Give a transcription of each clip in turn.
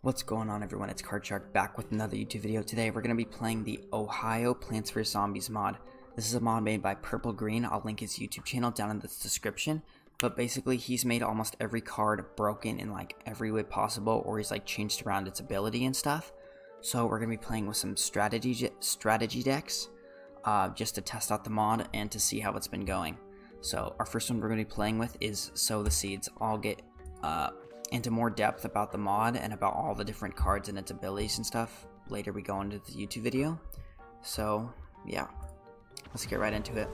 What's going on, everyone? It's Shark back with another YouTube video. Today we're going to be playing the Ohio Plants vs Zombies mod. This is a mod made by Purple Green. I'll link his YouTube channel down in the description. But basically he's made almost every card broken in like every way possible, or he's like changed around its ability and stuff. So we're going to be playing with some strategy decks just to test out the mod and to see how it's been going. So our first one we're going to be playing with is Sow the Seeds. I'll get into more depth about the mod and about all the different cards and its abilities and stuff later we go into the YouTube video. So yeah, let's get right into it.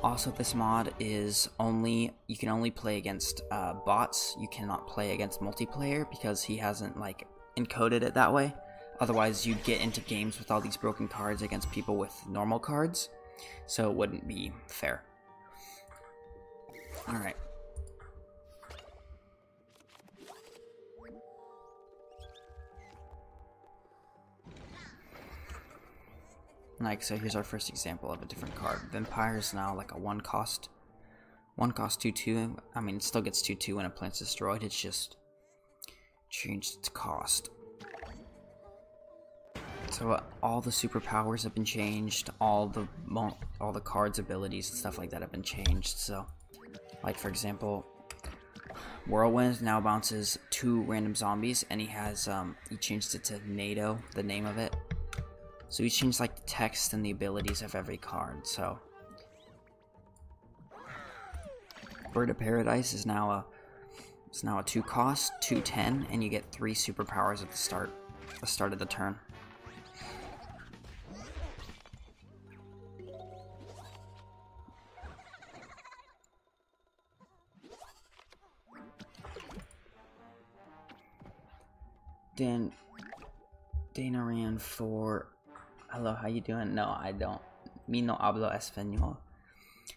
Also, this mod is you can only play against bots. You cannot play against multiplayer because he hasn't like encoded it that way. Otherwise you'd get into games with all these broken cards against people with normal cards, so it wouldn't be fair. Alright. Like, so here's our first example of a different card. Vampire is now like a one cost 2/2. I mean, it still gets 2/2 when a plant's destroyed. It's just changed its cost. So all the superpowers have been changed. All the cards' abilities and stuff like that have been changed. So, like for example, Whirlwind now bounces 2 random zombies, and he changed it to NATO, the name of it. So he's changed like the text and the abilities of every card. So Bird of Paradise is now a 2 cost, 2/10, and you get 3 superpowers at the start of the turn. Then Dana ran for hello, how you doing? No, I don't. Mi no hablo español.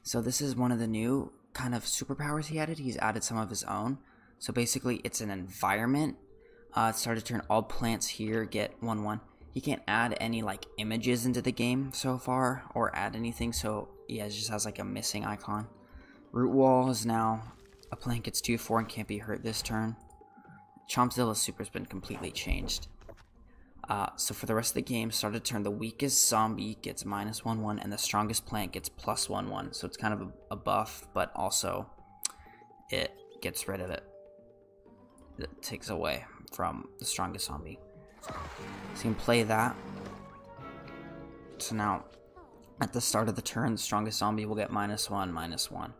So this is one of the new kind of superpowers he added. He's added some of his own. So basically, it's an environment. Started to turn all plants here get 1/1. He can't add any like images into the game so far, or add anything. So yeah, it just has like a missing icon. Root Wall is now a plant gets 2/4 and can't be hurt this turn. Chompzilla's super's been completely changed. So for the rest of the game, start of turn, the weakest zombie gets -1/1, and the strongest plant gets +1/1. So it's kind of a buff, but also it gets rid of it. It takes away from the strongest zombie. So you can play that. So now, at the start of the turn, the strongest zombie will get -1/-1.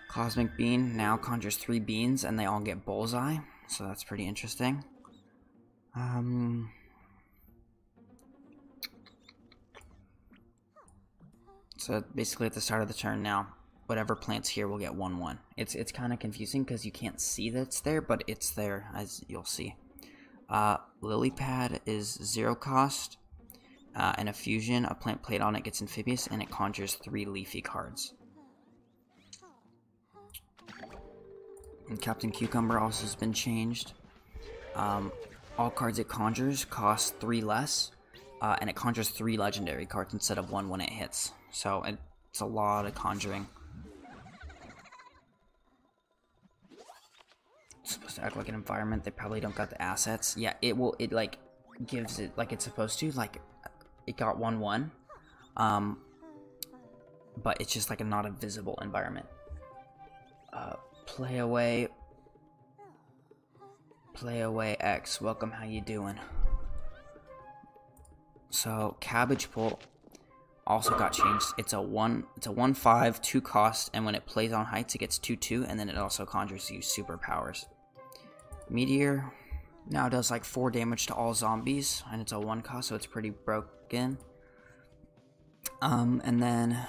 Cosmic Bean now conjures 3 beans, and they all get bullseye. So that's pretty interesting. So basically at the start of the turn now, whatever plant's here will get 1/1. It's kind of confusing because you can't see that it's there, but it's there, as you'll see. Lily Pad is 0 cost, and a fusion. A plant played on it gets amphibious, and it conjures 3 leafy cards. And Captain Cucumber also has been changed. All cards it conjures cost 3 less, and it conjures 3 legendary cards instead of 1 when it hits. So it's a lot of conjuring. It's supposed to act like an environment. They probably don't got the assets. Yeah, it like gives it like it's supposed to. Like it got 1/1, but it's just like not a visible environment. Play away X, welcome, how you doing? So Cabbage Pole also got changed. It's a 1/5, 2 cost, and when it plays on heights it gets 2/2, and then it also conjures you superpowers. Meteor now does like 4 damage to all zombies, and it's a 1 cost, so it's pretty broken. And then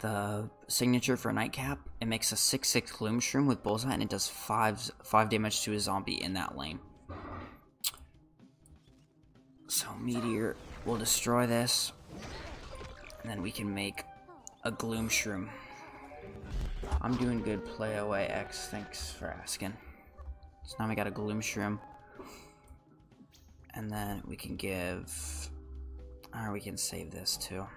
the signature for Nightcap, it makes a 6/6 Gloom Shroom with Bullseye, and it does 5 damage to a zombie in that lane. So Meteor will destroy this, and then we can make a Gloom Shroom. I'm doing good, Play Away X, thanks for asking. So now we got a Gloom Shroom, and then we can give, or we can save this too.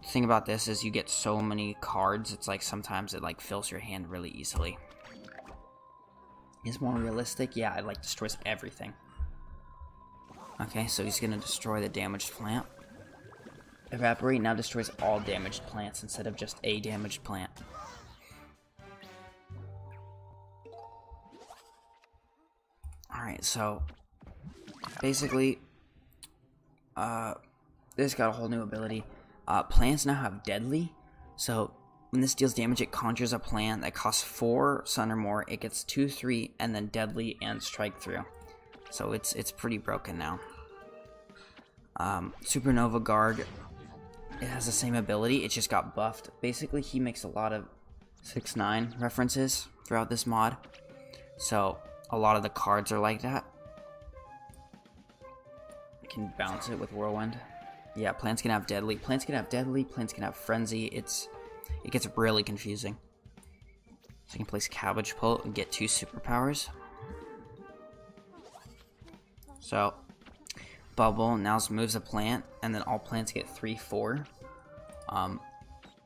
The thing about this is you get so many cards, it's like sometimes it like fills your hand really easily. Is more realistic? Yeah, it like destroys everything. Okay, so he's gonna destroy the damaged plant. Evaporate now destroys all damaged plants instead of just a damaged plant. Alright, so basically this got a whole new ability. Plants now have deadly, so when this deals damage, it conjures a plant that costs 4 sun or more. It gets 2, 3, and then deadly and strike through. So it's pretty broken now. Supernova Guard, it has the same ability. It just got buffed. Basically, he makes a lot of 6-9 references throughout this mod. So a lot of the cards are like that. You can bounce it with Whirlwind. Yeah, plants can have deadly. Plants can have deadly. Plants can have frenzy. It gets really confusing. So you can place Cabbage Pult and get 2 superpowers. So Bubble now moves a plant, and then all plants get 3, 4.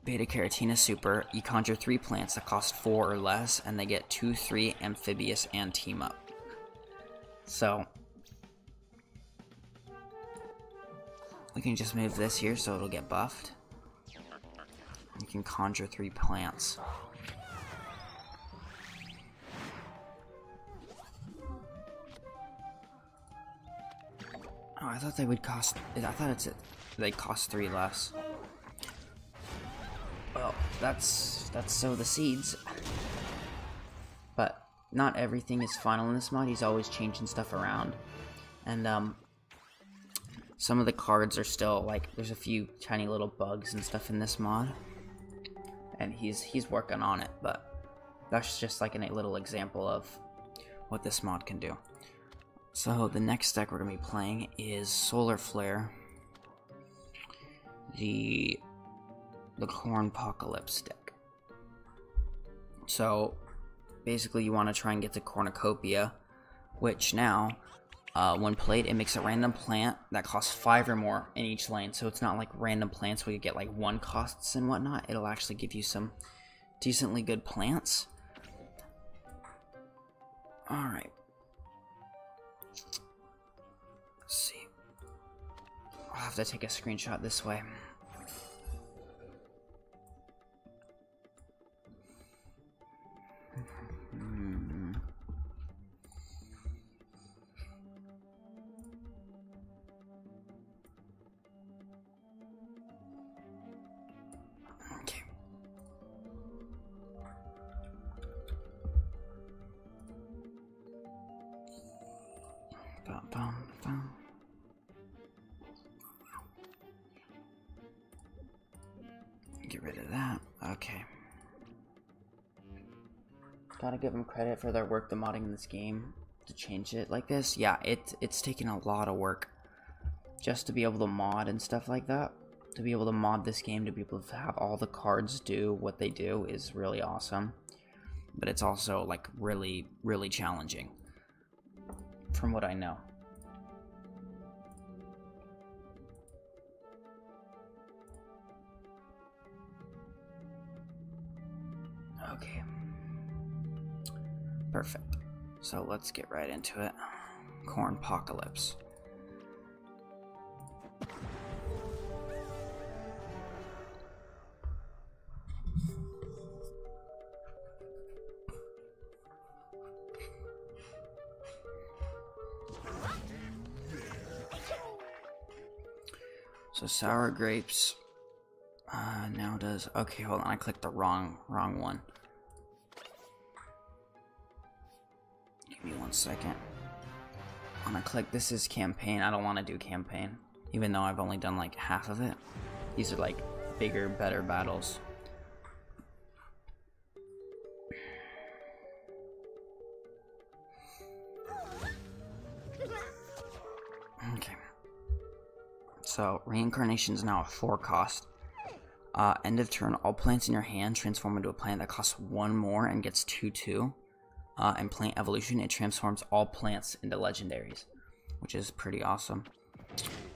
Beta Carotene is super. You conjure 3 plants that cost 4 or less, and they get 2, 3, Amphibious, and Team Up. So we can just move this here so it'll get buffed. You can conjure 3 plants. Oh, I thought they would cost. I thought they cost 3 less. Well, that's sow the seeds. But not everything is final in this mod. He's always changing stuff around, and some of the cards are still like there's a few tiny little bugs and stuff in this mod, and he's working on it. But that's just like a little example of what this mod can do. So the next deck we're gonna be playing is Solar Flare, the Cornpocalypse deck. So basically you want to try and get the Cornucopia, which now when played it makes a random plant that costs 5 or more in each lane. So it's not like random plants where you get like 1 costs and whatnot. It'll actually give you some decently good plants. Alright, let's see. I'll have to take a screenshot this way. Okay. Bum, bum, bum. Get rid of that. Okay. Gotta give them credit for their work, the modding in this game, to change it like this. Yeah, it's taken a lot of work just to be able to mod and stuff like that. To be able to mod this game, to be able to have all the cards do what they do is really awesome. But it's also like really, really challenging, from what I know. Okay. Perfect. So let's get right into it. Cornpocalypse. So sour grapes now does. Okay, hold on. I clicked the wrong one. Give me 1 second. I'm gonna click. This is campaign. I don't want to do campaign, even though I've only done like half of it. These are like bigger, better battles. Okay. So reincarnation is now a 4 cost. End of turn, all plants in your hand transform into a plant that costs 1 more and gets 2/2. And plant evolution, it transforms all plants into legendaries, which is pretty awesome.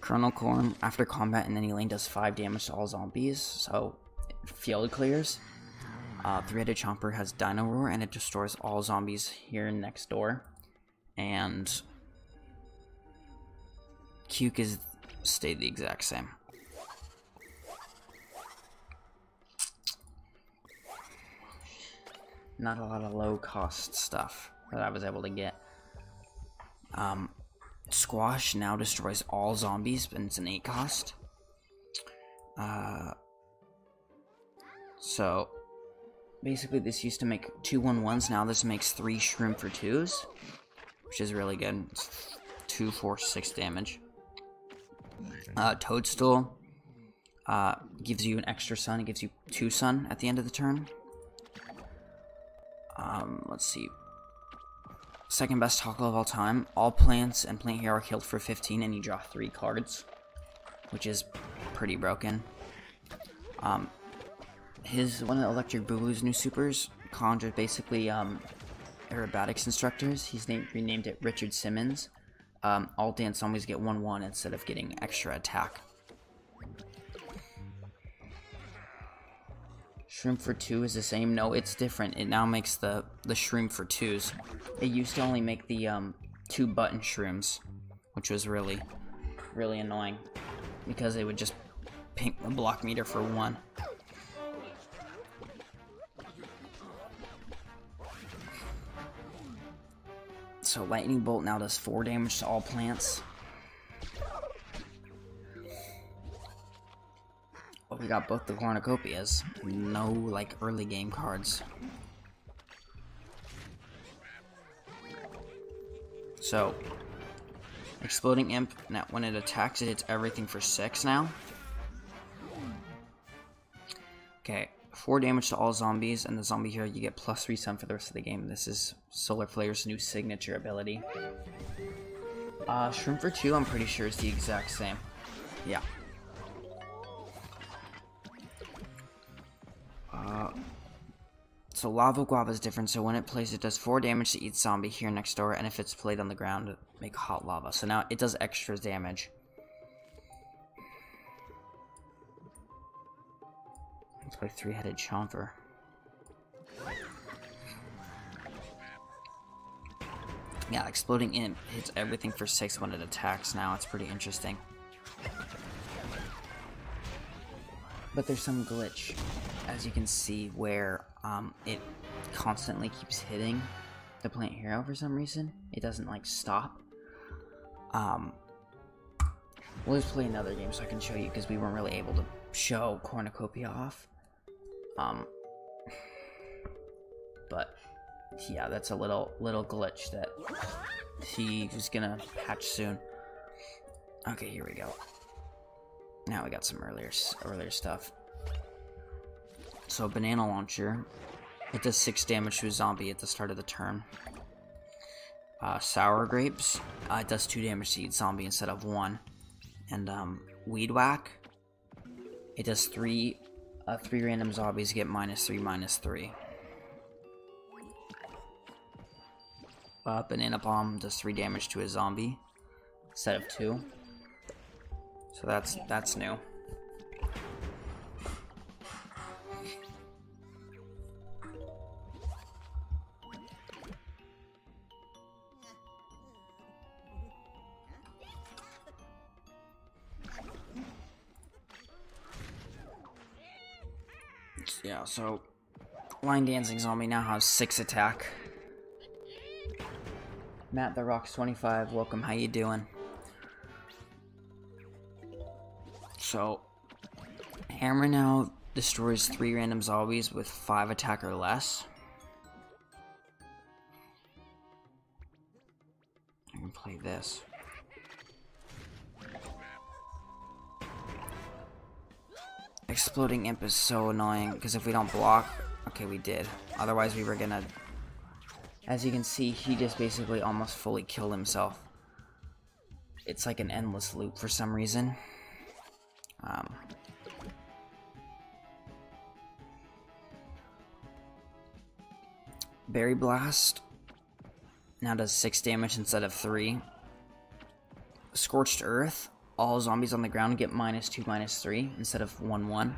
Chrono Corn, after combat in any lane, does 5 damage to all zombies, so field clears. Three-Headed Chomper has Dino Roar, and it destroys all zombies here next door. And Cuke is stayed the exact same. Not a lot of low-cost stuff that I was able to get. Squash now destroys all zombies, and it's an 8 cost. So basically this used to make 2 1-1s, now this makes 3 Shroom for 2s, which is really good. It's 2, 4, 6 damage. Toadstool gives you an extra sun, it gives you 2 sun at the end of the turn. Let's see. Second best tackle of all time. All plants and plant here are killed for 15 and you draw 3 cards, which is pretty broken. One of Electric Boogaloo's new supers conjures basically aerobatics instructors. He's renamed it Richard Simmons. All dance zombies get 1/1 instead of getting extra attack. Shroom for 2 is the same. No, it's different. It now makes the Shroom for 2s. It used to only make the 2 button Shrooms, which was really annoying because they would just ping the block meter for 1. So Lightning Bolt now does 4 damage to all plants. Oh, we got both the Cornucopias. No, like, early game cards. So, Exploding Imp, now when it attacks, it hits everything for 6 now. Okay, 4 damage to all zombies, and the zombie hero, you get +3 sun for the rest of the game. This is Solar Flare's new signature ability. Shroom for 2, I'm pretty sure is the exact same. Yeah. So Lava Guava is different, so when it plays, it does 4 damage to each zombie here next door, and if it's played on the ground, make hot lava. So now it does extra damage. Let's play Three-Headed Chomper. Yeah, Exploding Imp hits everything for 6 when it attacks now. It's pretty interesting. But there's some glitch, as you can see, where it constantly keeps hitting the plant hero for some reason. It doesn't, like, stop. We'll just play another game so I can show you, because we weren't really able to show Cornucopia off. But yeah, that's a little glitch that he was gonna patch soon. Okay, here we go. Now we got some earlier stuff. So Banana Launcher, it does 6 damage to a zombie at the start of the turn. Sour Grapes, it does 2 damage to each zombie instead of 1. And Weed Whack, it does 3 random zombies get -3/-3. Banana Bomb does 3 damage to a zombie instead of 2. So that's new. Yeah, so Line Dancing Zombie now has 6 attack. Matt the Rocks 25, welcome, how you doing? So, Hammer now destroys 3 random zombies with 5 attack or less. I can play this. Exploding Imp is so annoying, because if we don't block... Okay, we did. Otherwise we were gonna... As you can see, he just basically almost fully killed himself. It's like an endless loop for some reason. Berry Blast now does 6 damage instead of 3. Scorched Earth all zombies on the ground get -2, -3 instead of 1-1.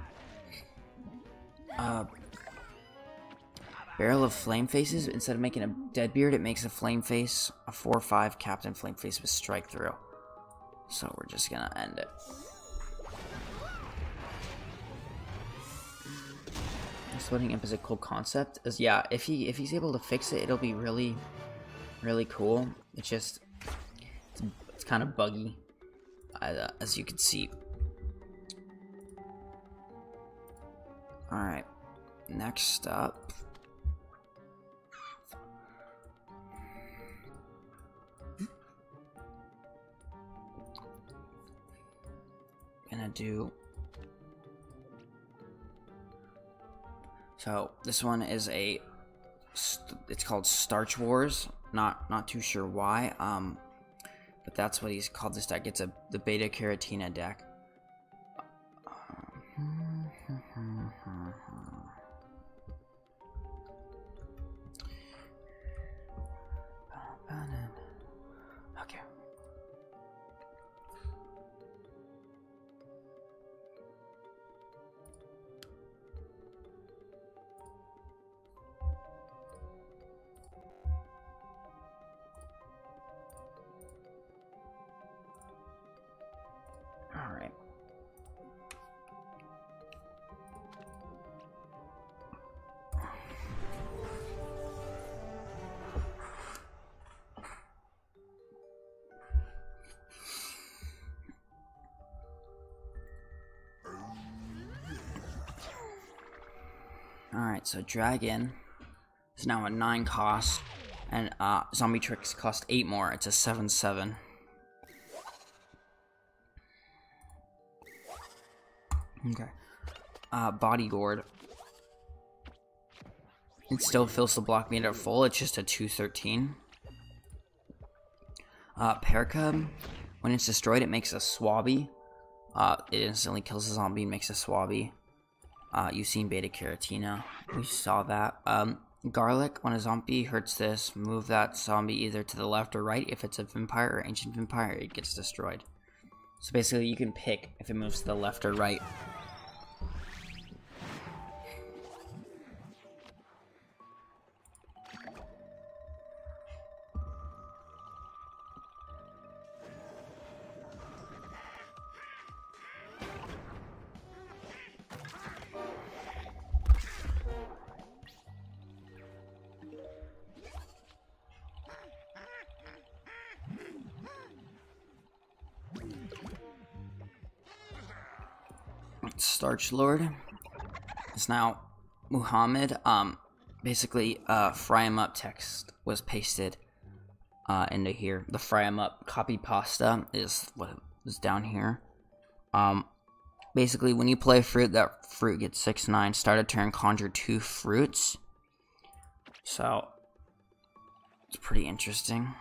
Barrel of Flame Faces, instead of making a Deadbeard, it makes a Flame Face, a 4/5 Captain Flame Face with Strike Through. So we're just gonna end it. Exploding Imp is a cool concept. Yeah, if he's able to fix it, it'll be really, really cool. It's just, it's kind of buggy, as you can see. Alright, next up. Gonna do, so this one is it's called Starch Wars. Not too sure why, but that's what he's called this deck. It's the Beta Caratina deck. Okay. All right. Alright, so Dragon is now a 9 cost, and Zombie Tricks cost 8 more. It's a 7/7. Okay. Bodyguard. It still fills the block meter full, it's just a 2/13. Paracub, when it's destroyed, it makes a Swabby. It instantly kills a zombie and makes a Swabby. You've seen Beta Caratina. We saw that. Garlic, when a zombie hurts this, move that zombie either to the left or right. If it's a vampire or ancient vampire, it gets destroyed. So basically, you can pick if it moves to the left or right. Starch Lord is now Muhammad. Basically, fry 'em up text was pasted into here. The fry 'em up copy pasta is what is down here. Basically, when you play fruit, that fruit gets 6/9. Start a turn, conjure 2 fruits. So it's pretty interesting.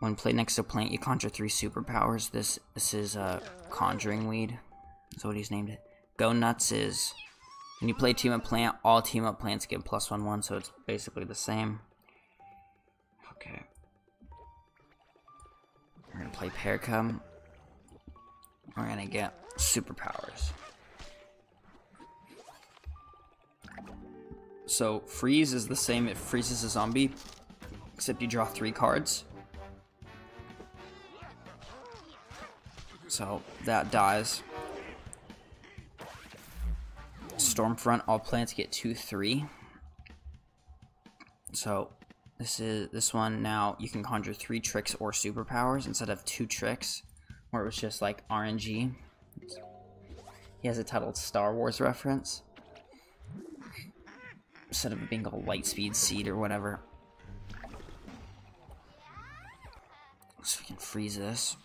When played next to a plant, you conjure 3 superpowers. This is Conjuring Weed. That's what he's named it. Go Nuts is when you play Team Up Plant, all Team Up Plants get +1/1, so it's basically the same. Okay. We're gonna play Paracub. We're gonna get superpowers. So freeze is the same. It freezes a zombie, except you draw 3 cards. So that dies. Stormfront, all plants get 2/3. So this one now you can conjure 3 tricks or superpowers instead of 2 tricks, where it was just like RNG. He has it titled Star Wars reference instead of it being called Lightspeed Seed or whatever. So we can freeze this.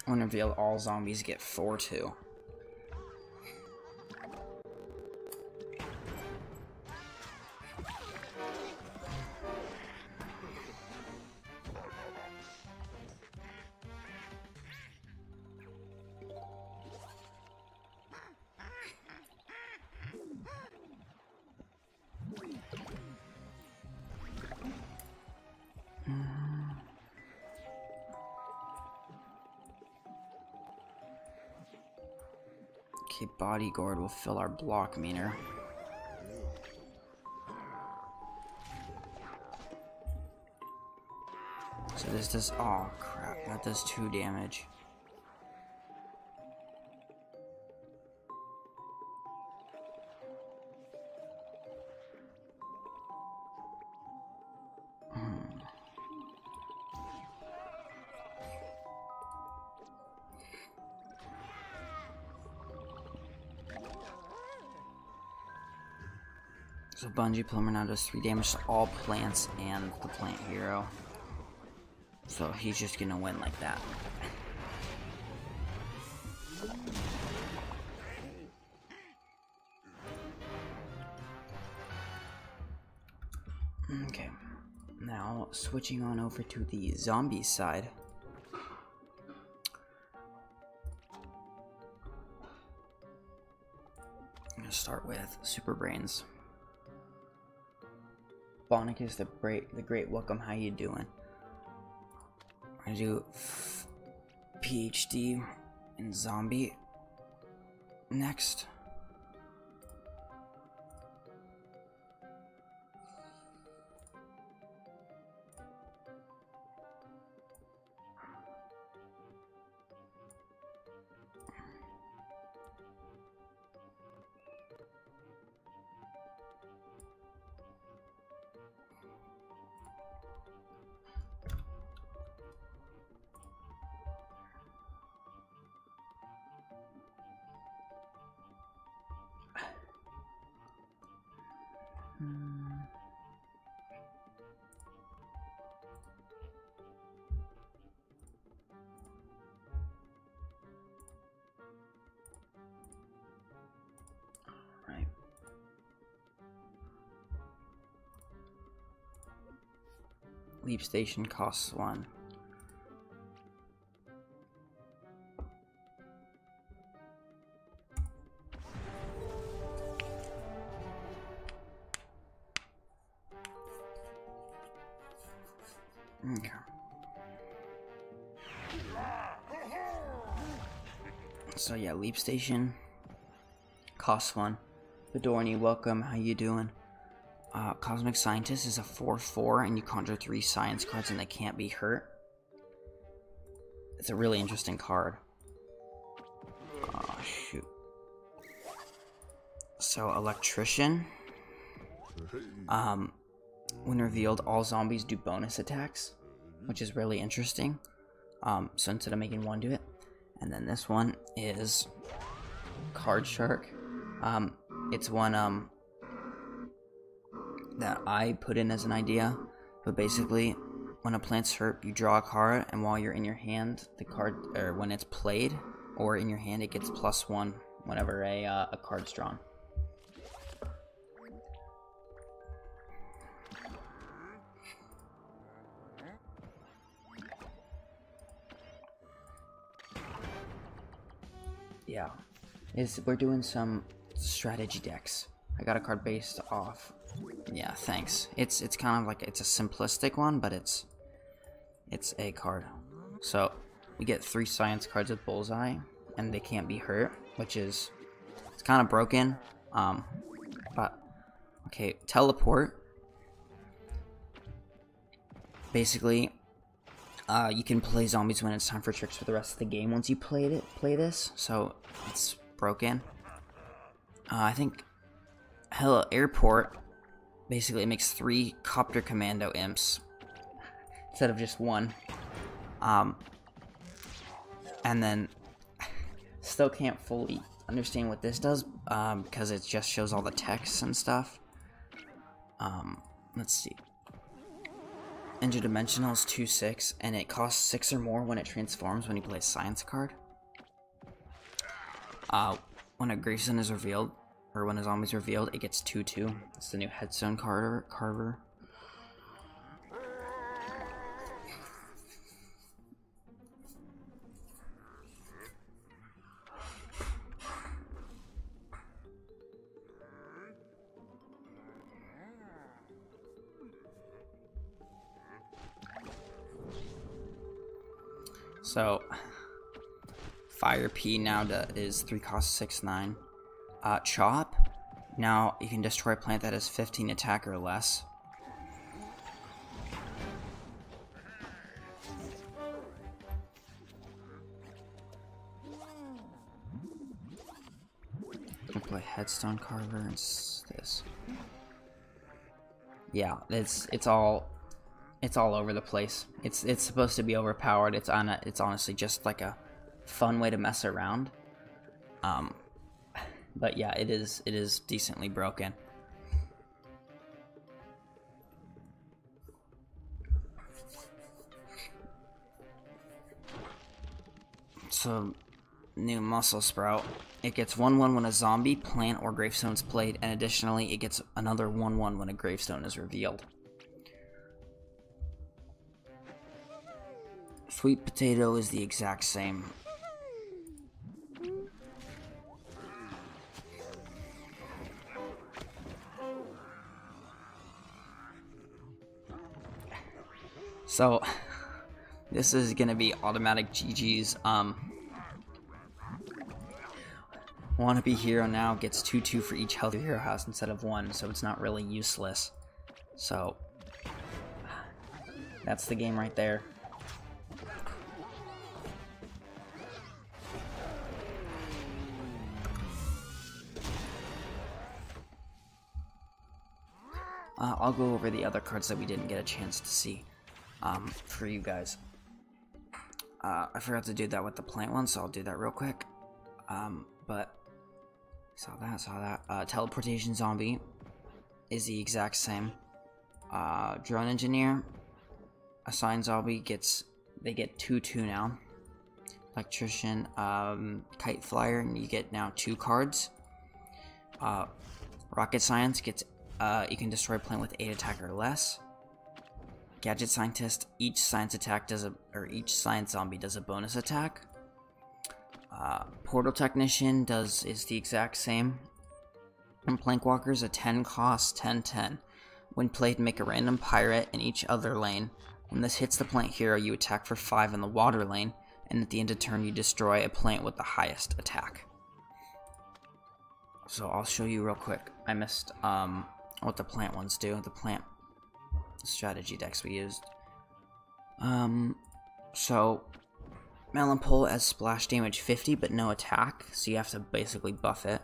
When revealed, all zombies get 4/2. Okay, bodyguard will fill our block meter. So this does, oh crap, that does 2 damage. So Bungee Plumber now does 3 damage to all plants and the plant hero. So he's just gonna win like that. Okay, now switching on over to the zombie side. I'm gonna start with Super Brains. Bonicus the Great Welcome, how you doing? I'm gonna do PhD in zombie next. Right. Leap station costs 1. Okay. So yeah, leap station costs 1. Bedorni, welcome. How you doing? Cosmic Scientist is a 4/4, and you conjure 3 science cards, and they can't be hurt. It's a really interesting card. Oh shoot. So Electrician. When revealed, all zombies do bonus attacks, which is really interesting. So instead of making 1 do it. And then this one is Card Shark. It's one that I put in as an idea, but basically when a plant's hurt, you draw a card, and while you're in your hand, the card, or when it's played or in your hand, it gets +1 whenever a card's drawn. Yeah, we're doing some strategy decks. I got a card based off. Yeah, thanks. It's kind of like, it's a simplistic one, but it's a card. So we get 3 science cards with Bullseye, and they can't be hurt, which is, it's kind of broken. But okay, Teleport. Basically, you can play zombies when it's time for tricks for the rest of the game once you play this, so it's broken. I think Hello Airport, basically it makes 3 Copter Commando imps instead of just 1. And then still can't fully understand what this does, because it just shows all the text and stuff. Let's see. Interdimensional is 2/6, and it costs 6 or more when it transforms when you play a science card. When a Gravestone is revealed, or when a zombie is revealed, it gets 2/2. It's the new Headstone Carver. So, Fire P now is 3 cost 6/9. Chop. Now you can destroy a plant that has 15 attack or less. I'll play Headstone Carver and this. Yeah, it's all over the place. It's supposed to be overpowered. It's honestly just like a fun way to mess around. But yeah, it is decently broken. So, new Muscle Sprout. It gets 1/1 when a zombie, plant, or gravestone is played, and additionally, it gets another 1/1 when a gravestone is revealed. Sweet Potato is the exact same. So, this is gonna be automatic GG's. Wanna Be Hero now gets 2/2 for each health your hero has instead of 1, so it's not really useless. So, that's the game right there. I'll go over the other cards that we didn't get a chance to see for you guys. I forgot to do that with the plant one, so I'll do that real quick. But saw that. Teleportation Zombie is the exact same. Drone Engineer, Assigned Zombie they get 2/2 now. Electrician, Kite Flyer, and you get now 2 cards. Rocket Science gets you can destroy a plant with 8 attack or less. Gadget Scientist, each science zombie does a bonus attack. Portal Technician is the exact same. And Plankwalker's a 10 cost 10/10. When played, make a random pirate in each other lane. When this hits the plant hero, you attack for 5 in the water lane, and at the end of turn, you destroy a plant with the highest attack. So I'll show you real quick. I missed what the plant ones do. The plant strategy decks we used. So Melon Pole has splash damage 50 but no attack, so you have to basically buff it.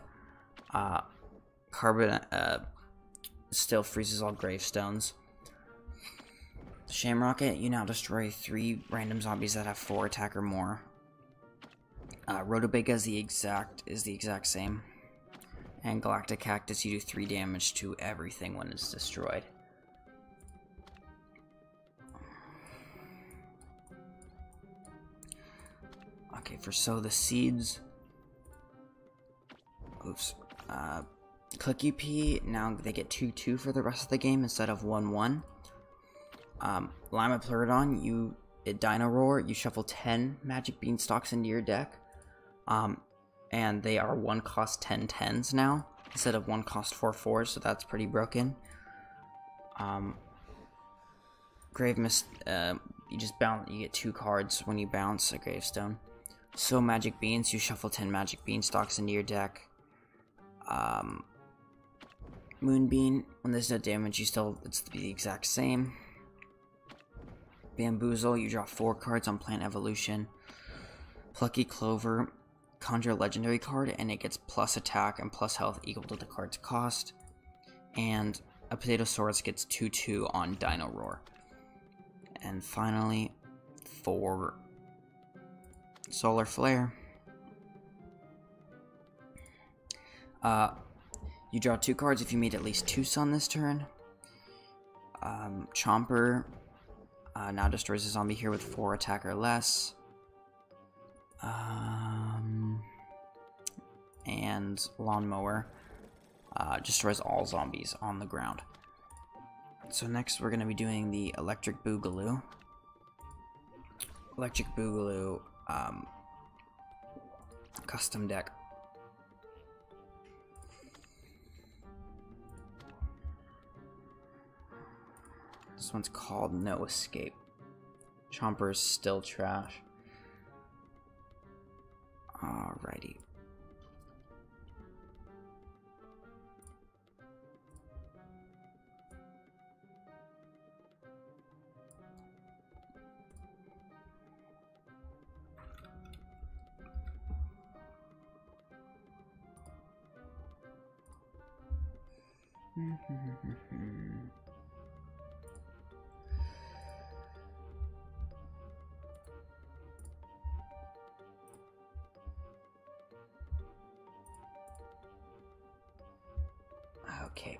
Carbon still freezes all gravestones. Shamrocket, you now destroy 3 random zombies that have 4 attack or more. Rotobega is the exact same. And Galactic Cactus, you do 3 damage to everything when it's destroyed. Okay, for Sow the Seeds. Oops. Click UP, now they get 2/2 for the rest of the game instead of 1/1. Lima Pleurodon, Dino Roar, you shuffle 10 Magic Beanstalks into your deck. And they are 1 cost 10/10s now, instead of 1 cost 4/4s, so that's pretty broken. Grave Mist, you get 2 cards when you bounce a gravestone. So Magic Beans, you shuffle 10 Magic Beanstalks into your deck. Moonbeam, when there's no damage, it's the exact same. Bamboozle, you draw 4 cards on Plant Evolution. Plucky Clover, conjure a legendary card, and it gets plus attack and plus health equal to the card's cost. And a Potatosaurus gets 2/2 on Dino Roar. And finally, for Solar Flare, you draw 2 cards if you made at least 2 sun this turn. Chomper now destroys a zombie here with 4 attack or less. And Lawnmower destroys all zombies on the ground. So next we're going to be doing the Electric Boogaloo. Electric Boogaloo custom deck. This one's called No Escape. Chomper's still trash. Alrighty. Okay.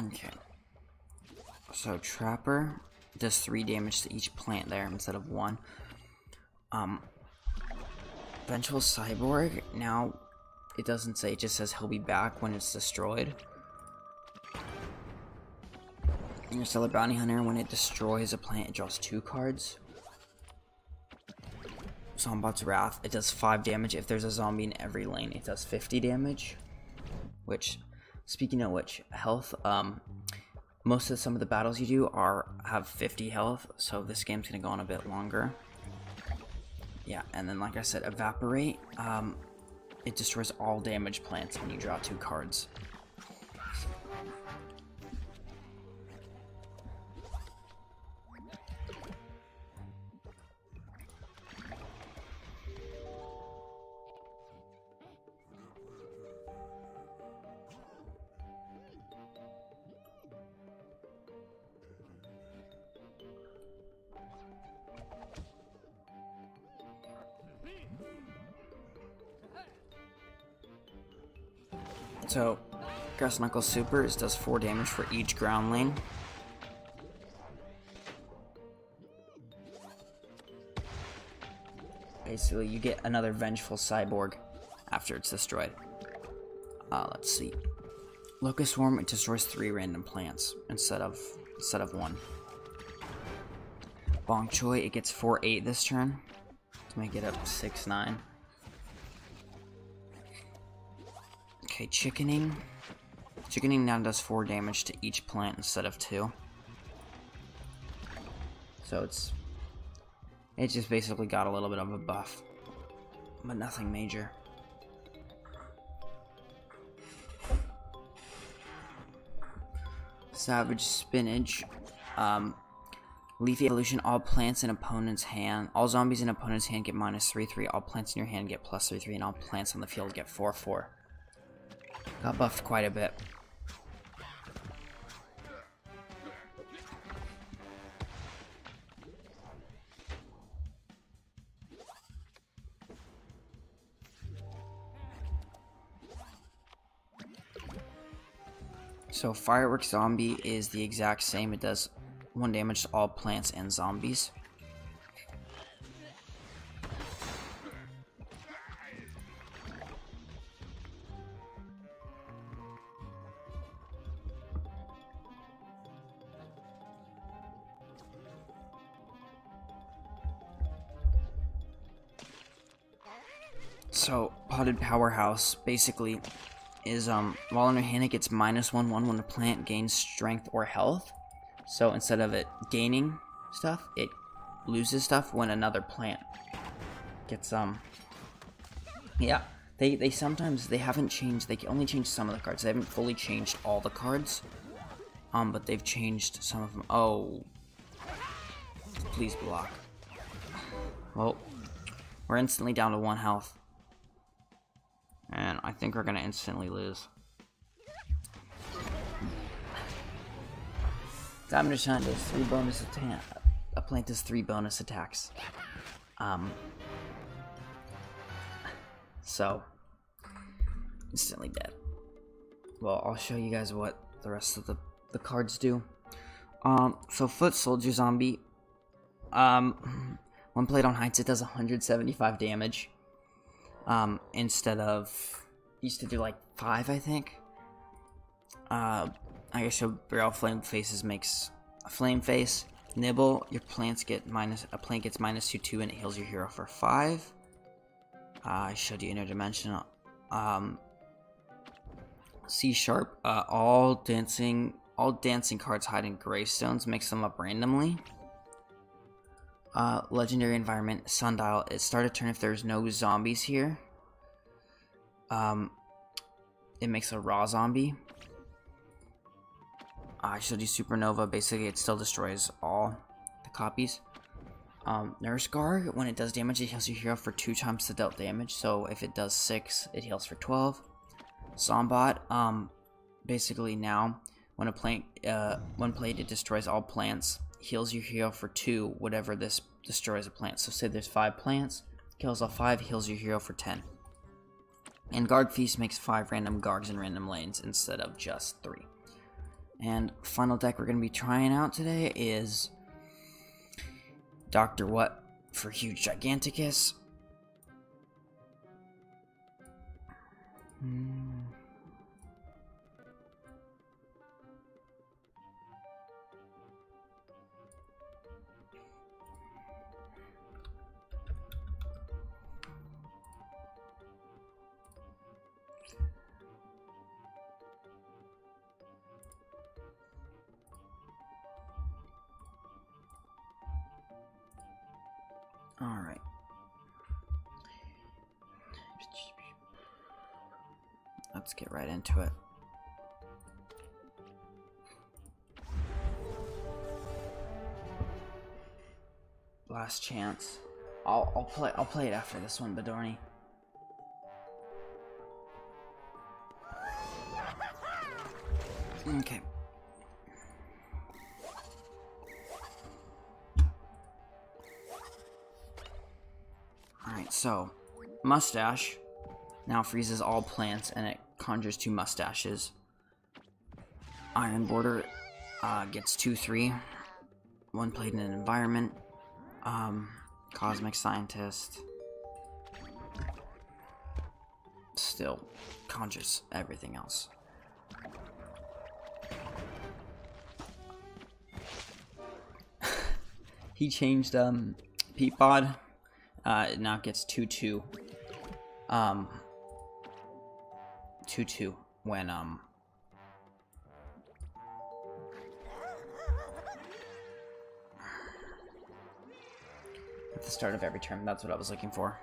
Okay. So Trapper does 3 damage to each plant there instead of 1. Vengeful Cyborg, now it doesn't say, it just says he'll be back when it's destroyed. And your Stellar Bounty Hunter, when it destroys a plant, it draws 2 cards. Zombot's Wrath, it does 5 damage. If there's a zombie in every lane, it does 50 damage. Which, speaking of which, health, some of the battles you do have 50 health, so this game's gonna go on a bit longer. Yeah, and then like I said, Evaporate, it destroys all damaged plants when you draw 2 cards. So, Grass Knuckle Supers does 4 damage for each ground lane. Basically, you get another Vengeful Cyborg after it's destroyed. Let's see. Locust Swarm, it destroys 3 random plants instead of 1. Bonk Choi, it gets 4/8 this turn to make it up 6/9. Okay, Chickening. Chickening now does 4 damage to each plant instead of 2. So it just basically got a little bit of a buff, but nothing major. Savage Spinach. Leafy Evolution, all plants in opponent's hand, all zombies in opponent's hand get -3/3, all plants in your hand get +3/3, and all plants on the field get 4/4. Got buffed quite a bit. So Fireworks Zombie is the exact same. It does 1 damage to all plants and zombies. So Potted Powerhouse basically is while in your hand it gets -1/1 when a plant gains strength or health. So instead of it gaining stuff, it loses stuff when another plant gets yeah, they sometimes they haven't changed, they can only change some of the cards. They haven't fully changed all the cards. But they've changed some of them. Oh, please block. Well, we're instantly down to 1 health. And I think we're gonna instantly lose. Diamond Shine does 3 bonus attacks. A plant does 3 bonus attacks. So instantly dead. Well, I'll show you guys what the rest of the cards do. So Foot Soldier Zombie. When played on Heights, it does 175 damage. Instead of used to do like 5, I think. I guess so. Barrel flame faces makes a flame face. Nibble, your plants get a plant gets -2/2 and it heals your hero for 5. I showed you interdimensional. C sharp, all dancing cards hide in gravestones, mix them up randomly. Legendary environment, sundial, it start a turn if there's no zombies here. It makes a raw zombie. I showed you supernova, basically it still destroys all the copies. Nurse Guard, when it does damage, it heals your hero for 2 times the dealt damage, so if it does 6, it heals for 12. Zombot, basically now, when played, it destroys all plants, heals your hero for 2, whatever this destroys a plant. So say there's 5 plants, kills all 5, heals your hero for 10. And Guard Feast makes 5 random guards in random lanes instead of just 3. And final deck we're going to be trying out today is Dr. What for Huge Giganticus. Alright. Let's get right into it. Last chance. I'll play it after this one, Badorni. Okay. Alright, so Mustache now freezes all plants and it conjures 2 mustaches. Iron Border gets 2/3. 1 played in an environment. Cosmic Scientist still conjures everything else. He changed Peapod. It now gets 2/2. 2/2 when at the start of every turn. That's what I was looking for.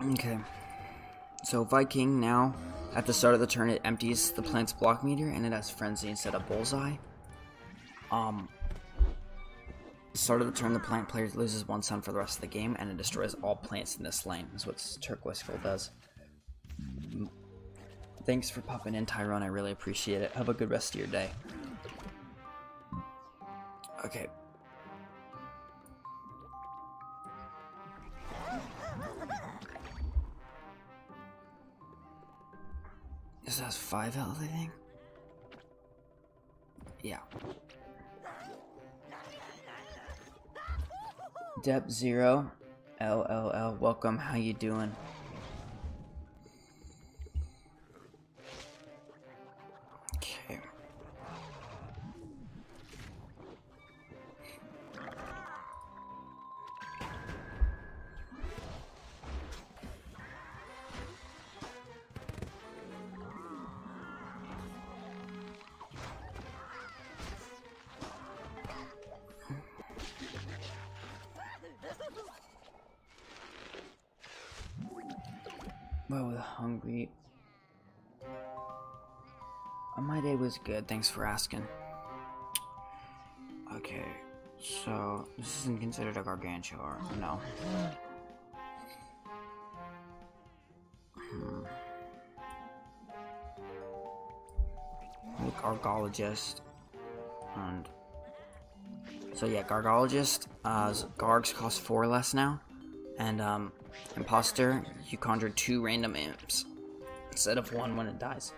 Okay, so Viking now, at the start of the turn, it empties the plant's block meter and it has Frenzy instead of Bullseye. Start of the turn, the plant player loses 1 sun for the rest of the game and it destroys all plants in this lane. That's what Turquoise Skull does. Thanks for popping in, Tyrone. I really appreciate it. Have a good rest of your day. Okay. This has 5 health, I think. Yeah. Dep 0. LLL. Welcome. How you doing? Okay. Well, with hungry. My day was good. Thanks for asking. Okay, so this isn't considered a gargantua, no. Gargologist, and so yeah, Gargologist. Gargs cost 4 less now, and Imposter, you conjure 2 random imps instead of 1 when it dies.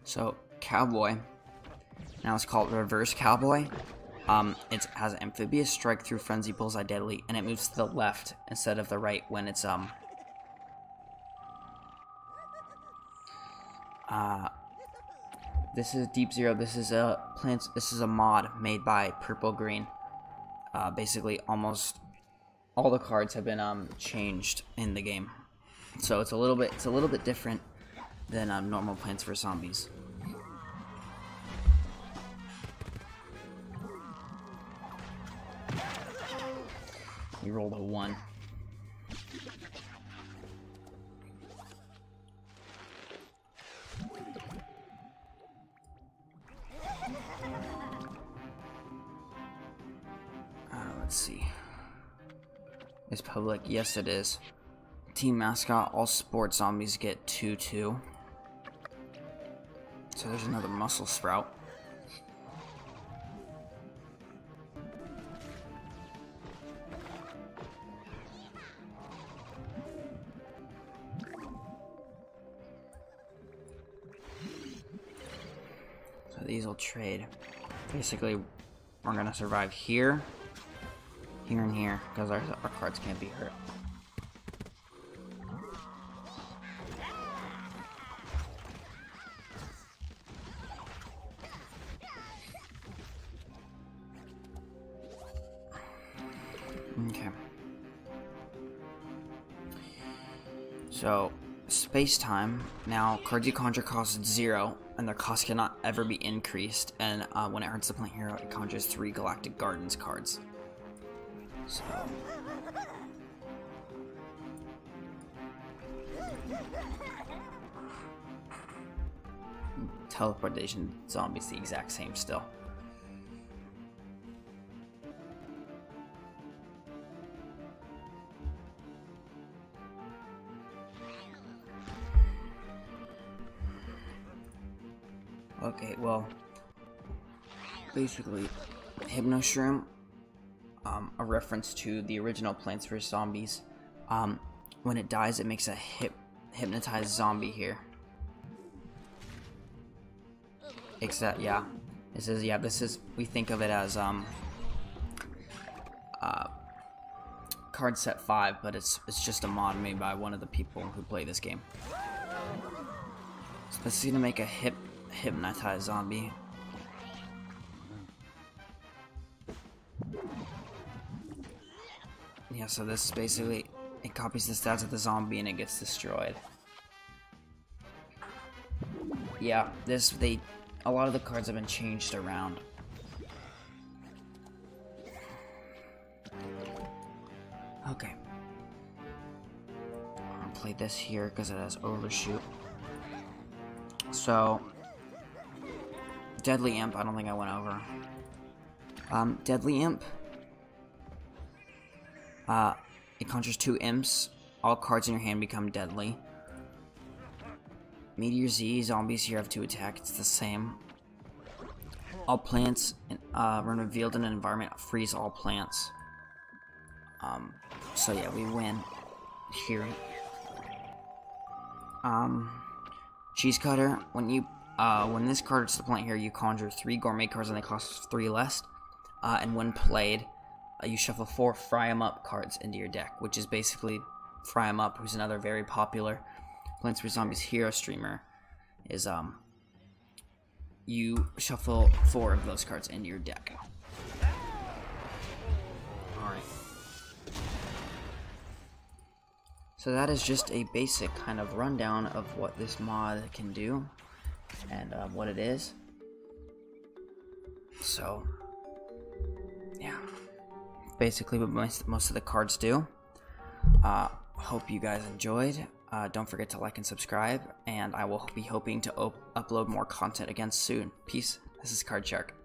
So, Cowboy, now it's called Reverse Cowboy. It has Amphibious Strike through Frenzy Bullseye Deadly, and it moves to the left instead of the right when it's, this is Deep Zero. This is a mod made by Purple Green. Basically, almost all the cards have been, changed in the game. So it's a little bit different than, normal Plants vs. Zombies. We rolled a 1. Let's see. Is public? Yes, it is. Team mascot, all sports zombies get 2/2. So there's another muscle sprout. So these will trade. Basically, we're gonna survive here, here, and here, because our cards can't be hurt. Okay. So, space-time. Now, cards you conjure cost 0, and their cost cannot ever be increased. And when it hurts the plant hero, it conjures 3 Galactic Gardens cards. So. Teleportation zombie's the exact same still. Okay, well, basically, Hypno Shroom, a reference to the original Plants vs. Zombies. When it dies, it makes a hypnotized zombie here. Except, yeah, this is, we think of it as, card set 5, but it's just a mod made by one of the people who play this game. So this is gonna make a hypnotized zombie. Yeah, so this is basically, it copies the stats of the zombie and it gets destroyed. Yeah, a lot of the cards have been changed around. Okay. I'm gonna play this here because it has overshoot. So, Deadly Imp, I don't think I went over. Deadly Imp. It conjures 2 imps. All cards in your hand become deadly. Meteor Z, zombies here have 2 attack, it's the same. All plants, when revealed in an environment, freeze all plants. So yeah, we win here. Cheese Cutter, when this card hits the plant here, you conjure 3 gourmet cards and they cost 3 less. And when played, you shuffle 4 Fry 'em Up cards into your deck, which is basically Fry 'em Up, who's another very popular Plants vs. Zombies hero streamer. Is you shuffle 4 of those cards into your deck. So that is just a basic kind of rundown of what this mod can do and what it is. So yeah, basically what most of the cards do. Hope you guys enjoyed. Don't forget to like and subscribe, and I will be hoping to upload more content again soon. Peace. This is Card Shark.